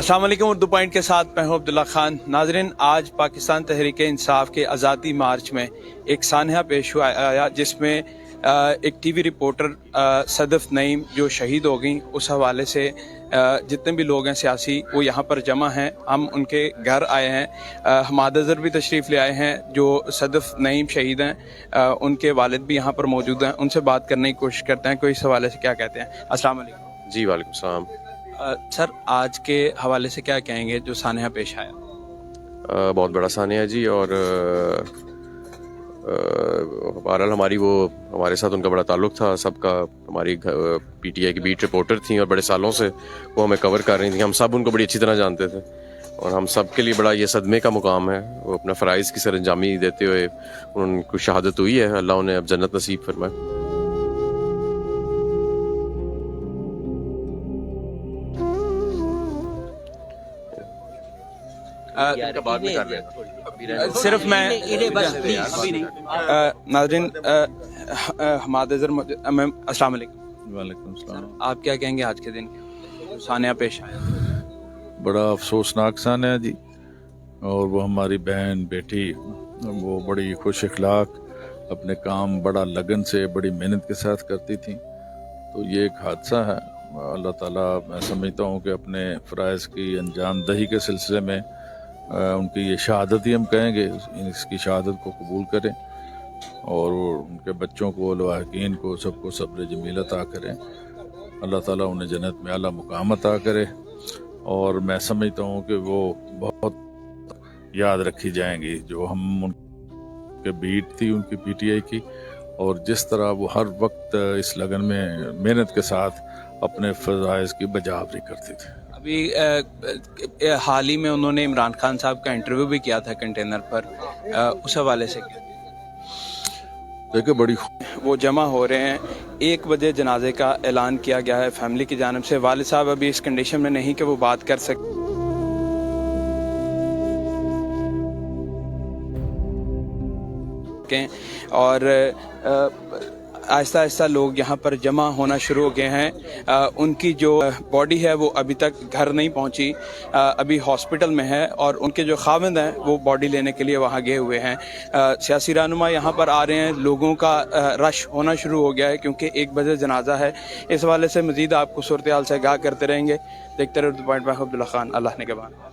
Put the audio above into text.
अस्सलाम वालेकुम। उर्दू पॉइंट के साथ मैं हूं अब्दुल्ला खान। नाजरीन, आज पाकिस्तान तहरीक इंसाफ के आज़ादी मार्च में एक सानहा पेश हुआ आया जिसमें एक टीवी रिपोर्टर सदफ नईम जो शहीद हो गई, उस हवाले से जितने भी लोग हैं सियासी वो यहाँ पर जमा हैं। हम उनके घर आए हैं। हमाद अज़हर भी तशरीफ़ ले आए हैं जो सदफ नईम शहीद हैं, उनके वालिद भी यहाँ पर मौजूद हैं। उनसे बात करने की कोशिश करते हैं, कोई इस हवाले से क्या कहते हैं। अस्सलाम वालेकुम। जी वालेकुम सलाम। सर, आज के हवाले से क्या कहेंगे जो सानहा पेश आया? बहुत बड़ा सानिया जी, और बहरहाल हमारे साथ उनका बड़ा ताल्लुक़ था सबका। हमारी पीटीआई की बीट रिपोर्टर थी और बड़े सालों से वो हमें कवर कर रही थी। हम सब उनको बड़ी अच्छी तरह जानते थे और हम सब के लिए बड़ा ये सदमे का मुकाम है। वो अपना फ़राइज़ की सरअंजामी देते हुए उनको शहादत हुई है। अल्लाह उन्हें अब जन्नत नसीब फरमाए। सिर्फ मैं नाज़रीन हमाद अज़हर अस्सलाम वालेकुम। वालेकुम सलाम। आप क्या कहेंगे आज के दिन जो सानहा पेश आया? बड़ा अफसोसनाक सानहा जी, और वो हमारी बहन बेटी, वो बड़ी खुश अखलाक, अपने काम बड़ा लगन से बड़ी मेहनत के साथ करती थी। तो ये एक हादसा है। अल्लाह ताला, मैं समझता हूँ कि अपने फ़राइज़ की अंजाम दही के सिलसिले में उनकी ये शहादत ही हम कहेंगे, इसकी शहादत को कबूल करें और उनके बच्चों को, लवाहिकीन को, सबको सब्र जमील अता करें। अल्लाह ताला उन्हें जन्नत में आला मुकाम अता करे। और मैं समझता हूँ कि वो बहुत याद रखी जाएंगी। जो हम उनके बीट थी उनकी पीटीआई की, और जिस तरह वो हर वक्त इस लगन में मेहनत के साथ अपने फ़राइज़ की बजावरी करती थी। अभी हाल ही में उन्होंने इमरान खान साहब का इंटरव्यू भी किया था कंटेनर पर, उस हवाले से क्या? देखिए, बड़ी वो जमा हो रहे हैं। 1 बजे जनाजे का ऐलान किया गया है फैमिली की जानिब से। वालिद साहब अभी इस कंडीशन में नहीं कि वो बात कर सकें। और आहिस्ता आहिस्ता लोग यहाँ पर जमा होना शुरू हो गए हैं। उनकी जो बॉडी है वो अभी तक घर नहीं पहुँची, अभी हॉस्पिटल में है, और उनके जो खाविंद हैं वो बॉडी लेने के लिए वहाँ गए हुए हैं। सियासी रहनुमा यहाँ पर आ रहे हैं। लोगों का रश होना शुरू हो गया है क्योंकि 1 बजे जनाजा है। इस हवाले से मज़ीद आपको सूरत हाल से आगाह करते रहेंगे। देखते रहे उर्दू पॉइंट। मैं अब्दुल्ला खान, अल्लाह ने के बाद।